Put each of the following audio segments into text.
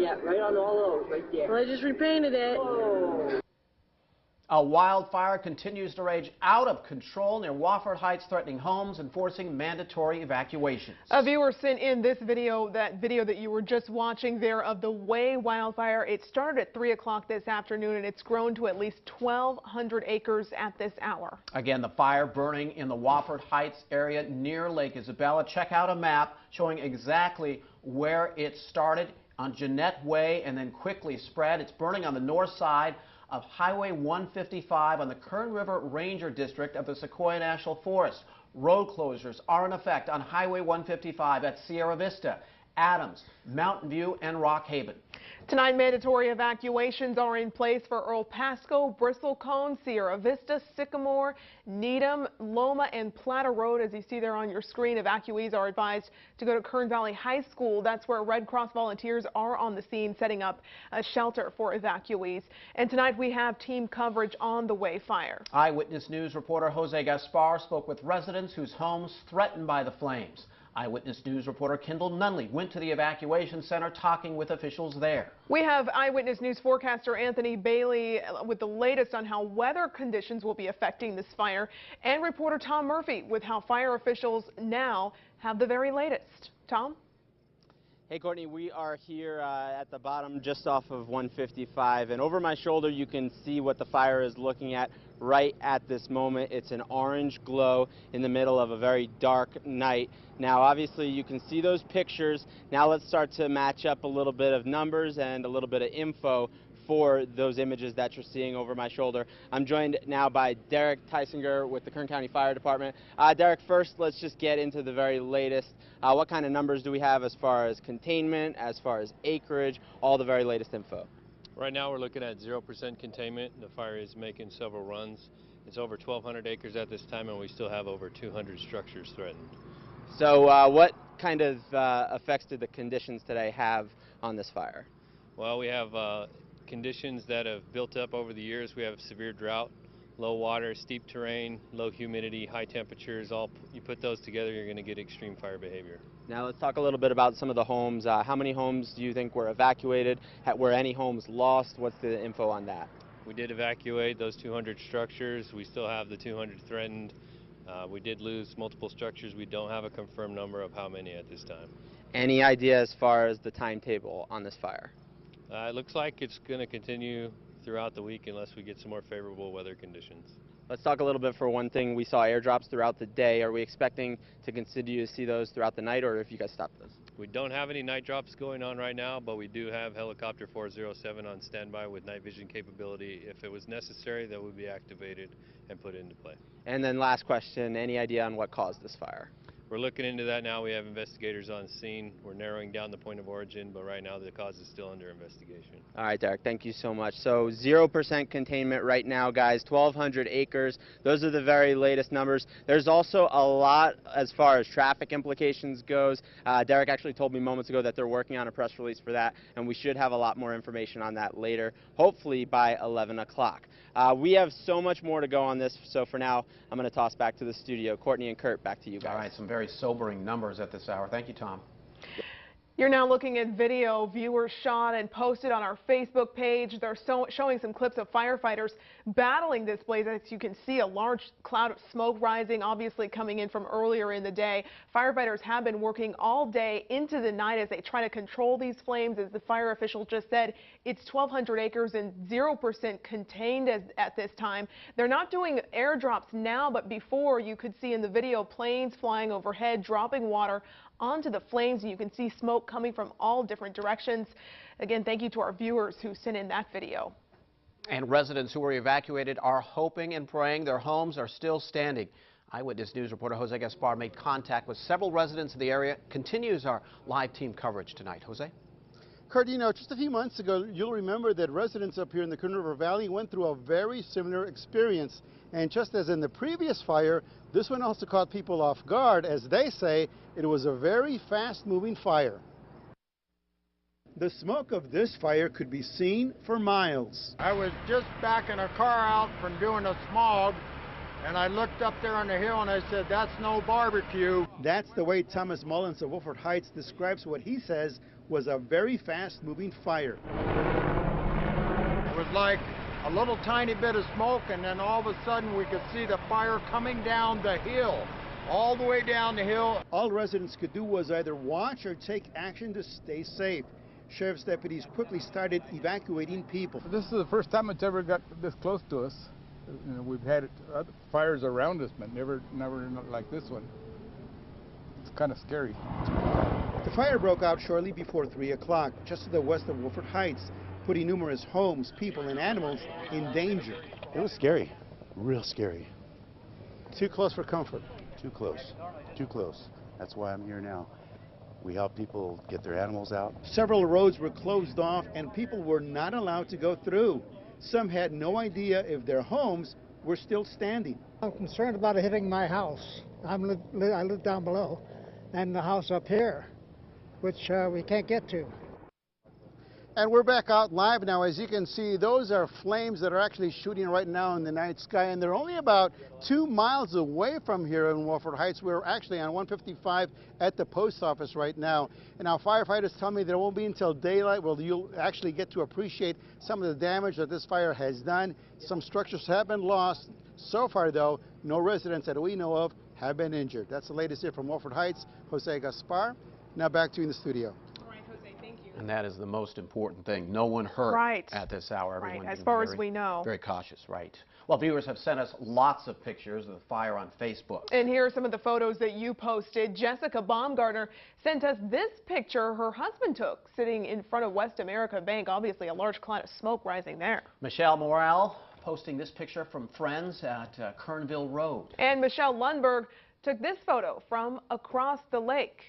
Yeah, right on all those, right there. Well, I just repainted it. Whoa. A wildfire continues to rage out of control near Wofford Heights, threatening homes and forcing mandatory evacuations. A viewer sent in this video, that you were just watching there of the Way wildfire. It started at 3 o'clock this afternoon, and it's grown to at least 1,200 acres at this hour. Again, the fire burning in the Wofford Heights area near Lake Isabella. Check out a map showing exactly where it started on Jeanette Way and then quickly spread. It's burning on the north side of Highway 155 on the Kern River Ranger District of the Sequoia National Forest. Road closures are in effect on Highway 155 at Sierra Vista, Adams, Mountain View, and Rock Haven. Tonight, mandatory evacuations are in place for Earl Pasco, Bristlecone, Sierra Vista, Sycamore, Needham, Loma, and Platter Road. As you see there on your screen, evacuees are advised to go to Kern Valley High School. That's where Red Cross volunteers are on the scene setting up a shelter for evacuees. And tonight we have team coverage on the Way fire. Eyewitness News reporter Jose Gaspar spoke with residents whose homes threatened by the flames. Eyewitness News reporter Kendall Nunley went to the evacuation center talking with officials there. We have Eyewitness News forecaster Anthony Bailey with the latest on how weather conditions will be affecting this fire, and reporter Tom Murphy with how fire officials now have the very latest. Tom? Hey Courtney, we are here at the bottom just off of 155, and over my shoulder you can see what the fire is looking at right at this moment. It's an orange glow in the middle of a very dark night. Now obviously you can see those pictures. Now let's start to match up a little bit of numbers and a little bit of info for those images that you're seeing over my shoulder. I'm joined now by Derek Tysinger with the Kern County Fire Department. Derek, first let's just get into the very latest. What kind of numbers do we have as far as containment, as far as acreage, all the very latest info? Right now we're looking at 0% containment. The fire is making several runs. It's over 1,200 acres at this time, and we still have over 200 structures threatened. So what kind of effects did the conditions today have on this fire? Well, we have conditions that have built up over the years. We have severe drought, low water, steep terrain, low humidity, high temperatures. You put those together, you're going to get extreme fire behavior. Now let's talk a little bit about some of the homes. How many homes do you think were evacuated? Were any homes lost? What's the info on that? We did evacuate those 200 structures. We still have the 200 threatened. We did lose multiple structures. We don't have a confirmed number of how many at this time. Any idea as far as the timetable on this fire? It looks like it's going to continue throughout the week unless we get some more favorable weather conditions. Let's talk a little bit. For one thing, we saw airdrops throughout the day. Are we expecting to continue to see those throughout the night, or if you guys stopped those? We don't have any night drops going on right now, but we do have helicopter 407 on standby with night vision capability. If it was necessary, that would be activated and put into play. And then last question, any idea on what caused this fire? We're looking into that now. We have investigators on scene. We're narrowing down the point of origin, but right now the cause is still under investigation. All right, Derek, thank you so much. So 0% containment right now, guys, 1,200 acres. Those are the very latest numbers. There's also a lot as far as traffic implications goes. Derek actually told me moments ago that they're working on a press release for that, and we should have a lot more information on that later, hopefully by 11 o'clock. We have so much more to go on this, so for now, I'm going to toss back to the studio. Courtney and Kurt, back to you guys. All right, some very sobering numbers at this hour. Thank you, Tom. You're now looking at video viewers shot and posted on our Facebook page. They're showing some clips of firefighters battling this blaze. As you can see, a large cloud of smoke rising, obviously coming in from earlier in the day. Firefighters have been working all day into the night as they try to control these flames. As the fire official just said, it's 1,200 acres and 0% contained at this time. They're not doing airdrops now, but before, you could see in the video planes flying overhead, dropping water onto the flames, and you can see smoke coming from all different directions. Again, thank you to our viewers who sent in that video. And residents who were evacuated are hoping and praying their homes are still standing. Eyewitness News reporter Jose Gaspar made contact with several residents in the area. Continues our live team coverage tonight. Jose? Kurt, you know, just a few months ago, you'll remember that residents up here in the Kern River Valley went through a very similar experience. And just as in the previous fire, this one also caught people off guard. As they say, it was a very fast-moving fire. The smoke of this fire could be seen for miles. I was just backing a car out from doing a smog, And I looked up there on the hill and I said, that's no barbecue. That's the way Thomas Mullins of Wofford Heights describes what he says was a very fast-moving fire. It was like a little tiny bit of smoke, and then all of a sudden we could see the fire coming down the hill, all the way down the hill. All residents could do was either watch or take action to stay safe. Sheriff's deputies quickly started evacuating people. This is the first time it's ever got this close to us. You know, we've had other fires around us, but never like this one. It's kind of scary. The fire broke out shortly before 3 o'clock, just to the west of Wofford Heights, putting numerous homes, people, and animals in danger. It was scary, real scary. Too close for comfort. Too close, too close. That's why I'm here now. We help people get their animals out. Several roads were closed off and people were not allowed to go through. Some had no idea if their homes were still standing. I'm concerned about it hitting my house. I live down below, and the house up here, which we can't get to. And we're back out live now. As you can see, those are flames that are actually shooting right now in the night sky, and they're only about 2 miles away from here in Wofford Heights. We're actually on 155 at the post office right now. And our firefighters tell me that it won't be until daylight where you'll actually get to appreciate some of the damage that this fire has done. Some structures have been lost. So far, though, no residents that we know of have been injured. That's the latest here from Wofford Heights. Jose Gaspar. Now back to you in the studio. And that is the most important thing. No one hurt Right. at this hour. Right, Everyone as being far as very, we know. Very cautious, right. Well, viewers have sent us lots of pictures of the fire on Facebook. And here are some of the photos that you posted. Jessica Baumgartner sent us this picture her husband took sitting in front of West America Bank. Obviously a large cloud of smoke rising there. Michelle Morel posting this picture from friends at Kernville Road. And Michelle Lundberg took this photo from across the lake.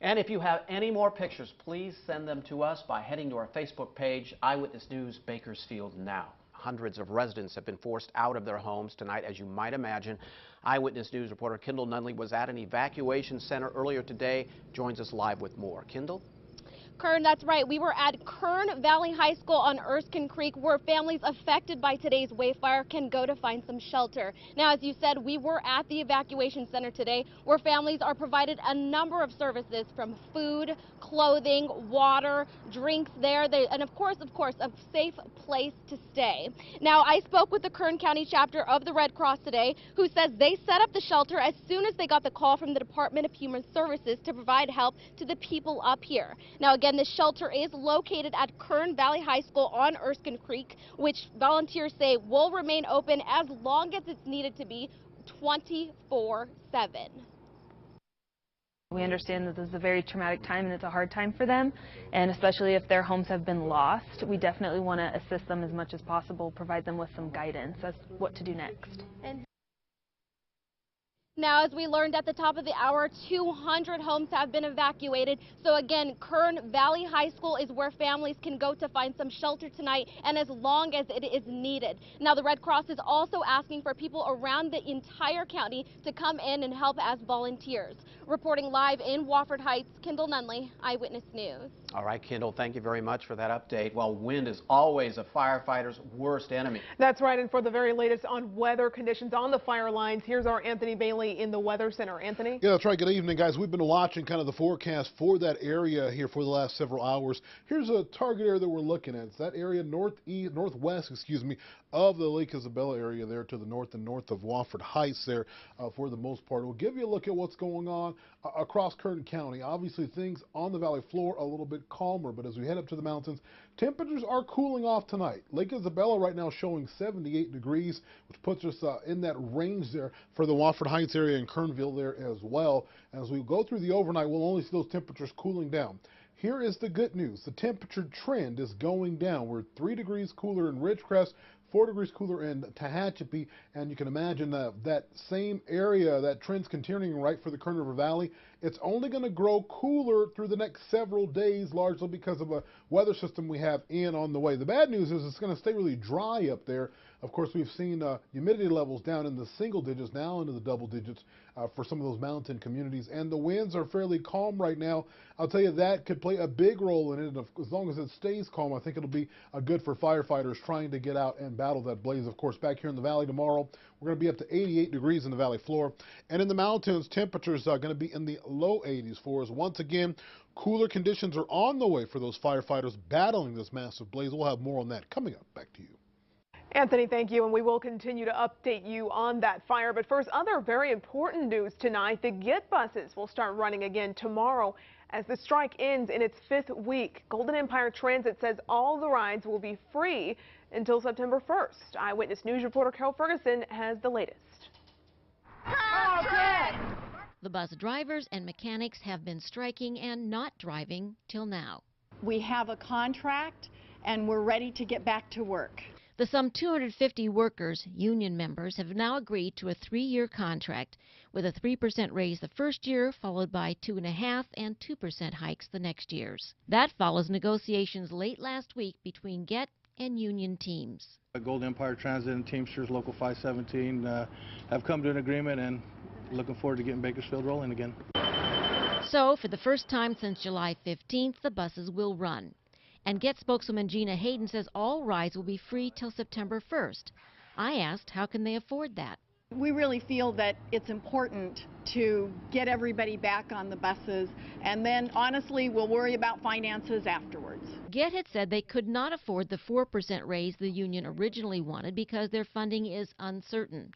And if you have any more pictures, please send them to us by heading to our Facebook page, Eyewitness News Bakersfield Now. Hundreds of residents have been forced out of their homes tonight, as you might imagine. Eyewitness News reporter Kendall Nunley was at an evacuation center earlier today. Joins us live with more. Kendall? Kern, that's right. We were at Kern Valley High School on Erskine Creek, where families affected by today's wayfire can go to find some shelter. Now, as you said, we were at the evacuation center today, where families are provided a number of services, from food, clothing, water, drinks there, and of course, a safe place to stay. Now, I spoke with the Kern County chapter of the Red Cross today, who says they set up the shelter as soon as they got the call from the Department of Human Services to provide help to the people up here. Now, again, the shelter is located at Kern Valley High School on Erskine Creek, which volunteers say will remain open as long as it's needed to be 24/7. We understand that this is a very traumatic time and it's a hard time for them, and especially if their homes have been lost, we definitely want to assist them as much as possible, provide them with some guidance as what to do next. Now, as we learned at the top of the hour, 200 homes have been evacuated. So again, Kern Valley High School is where families can go to find some shelter tonight, and as long as it is needed. Now, the Red Cross is also asking for people around the entire county to come in and help as volunteers. Reporting live in Wofford Heights, Kendall Nunley, Eyewitness News. All right, Kendall, thank you very much for that update. Well, wind is always a firefighter's worst enemy. That's right, and for the very latest on weather conditions on the fire lines, here's our Anthony Bailey in the Weather Center. Anthony? Yeah, that's right. Good evening, guys. We've been watching kind of the forecast for that area here for the last several hours. Here's a target area that we're looking at. It's that area northwest, of the Lake Isabella area there to the north and north of Wofford Heights there for the most part. We'll give you a look at what's going on across Kern County. Obviously, things on the valley floor a little bit calmer, but as we head up to the mountains, temperatures are cooling off tonight. Lake Isabella right now showing 78 degrees, which puts us in that range there for the Wofford Heights area and Kernville there as well. As we go through the overnight, we'll only see those temperatures cooling down. Here is the good news. The temperature trend is going down. We're 3 degrees cooler in Ridgecrest, 4 degrees cooler in Tehachapi, and you can imagine that same area, that trend's continuing right for the Kern River Valley. It's only going to grow cooler through the next several days, largely because of a weather system we have on the way. The bad news is it's going to stay really dry up there. Of course, we've seen humidity levels down in the single digits, now into the double digits for some of those mountain communities. And the winds are fairly calm right now. I'll tell you, that could play a big role in it. And as long as it stays calm, I think it'll be good for firefighters trying to get out and battle that blaze. Of course, back here in the valley tomorrow, We're going to be up to 88 degrees in the valley floor. And in the mountains, temperatures are going to be in the low 80s for us. Once again, cooler conditions are on the way for those firefighters battling this massive blaze. We'll have more on that coming up. Back to you. Anthony, thank you, and we will continue to update you on that fire. But first, other very important news tonight. The GET buses will start running again tomorrow as the strike ends in its 5th week. Golden Empire Transit says all the rides will be free until September 1st. Eyewitness News reporter Carol Ferguson has the latest. The bus drivers and mechanics have been striking and not driving till now. We have a contract and we're ready to get back to work. The some 250 workers, union members, have now agreed to a 3-year contract with a 3% raise the first year, followed by 2.5% and 2% hikes the next years. That follows negotiations late last week between GET and union teams. Golden Empire Transit and Teamsters Local 517 have come to an agreement and looking forward to getting Bakersfield rolling again. So, for the first time since July 15th, the buses will run. And GET spokeswoman Gina Hayden says all rides will be free till September 1st. I asked how can they afford that. We really feel that it's important to get everybody back on the buses, and then honestly we'll worry about finances afterwards. GET had said they could not afford the 4% raise the union originally wanted because their funding is uncertain.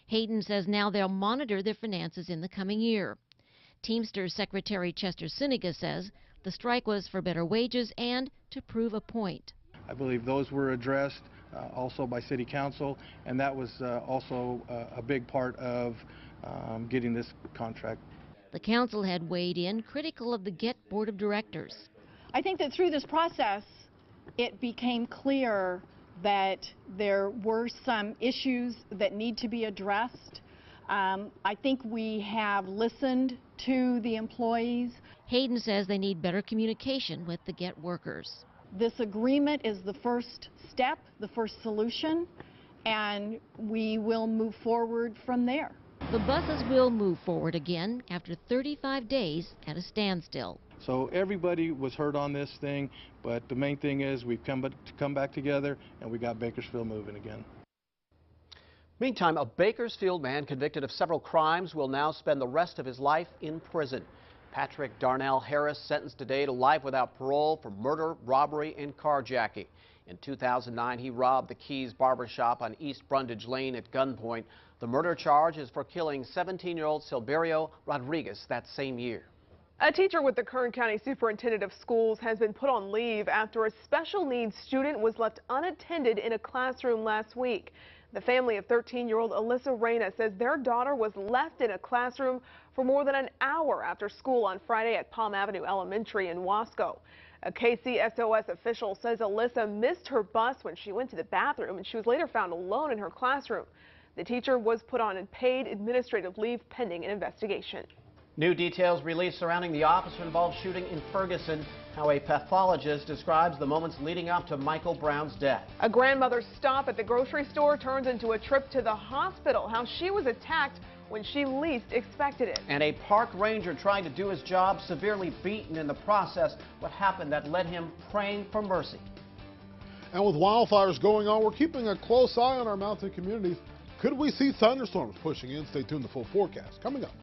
Hayden says now they'll monitor their finances in the coming year. Teamsters Secretary Chester Siniga says the strike was for better wages and to prove a point. I believe those were addressed also by City Council, and that was also a big part of getting this contract. The council had weighed in, critical of the GET Board of Directors. I think that through this process it became clear that there were some issues that need to be addressed. I think we have listened to the employees. Hayden says they need better communication with the GET workers. This agreement is the first step, the first solution, and we will move forward from there. The buses will move forward again after 35 days at a standstill. So everybody was hurt on this thing, but the main thing is we've come back together and we got Bakersfield moving again. Meantime, a Bakersfield man convicted of several crimes will now spend the rest of his life in prison. Patrick Darnell Harris sentenced today to life without parole for murder, robbery, and carjacking. In 2009, he robbed the Keys barbershop on East Brundage Lane at gunpoint. The murder charge is for killing 17-year-old Silverio Rodriguez that same year. A teacher with the Kern County Superintendent of Schools has been put on leave after a special needs student was left unattended in a classroom last week. The family of 13-year-old Alyssa Reyna says their daughter was left in a classroom for more than an hour after school on Friday at Palm Avenue Elementary in Wasco. A KCSOS official says Alyssa missed her bus when she went to the bathroom, and she was later found alone in her classroom. The teacher was put on paid administrative leave pending an investigation. New details released surrounding the officer-involved shooting in Ferguson. How a pathologist describes the moments leading up to Michael Brown's death. A grandmother's stop at the grocery store turns into a trip to the hospital. How she was attacked when she least expected it. And a park ranger trying to do his job, severely beaten in the process. What happened that led him praying for mercy. And with wildfires going on, we're keeping a close eye on our mountain communities. Could we see thunderstorms pushing in? Stay tuned to full forecast coming up.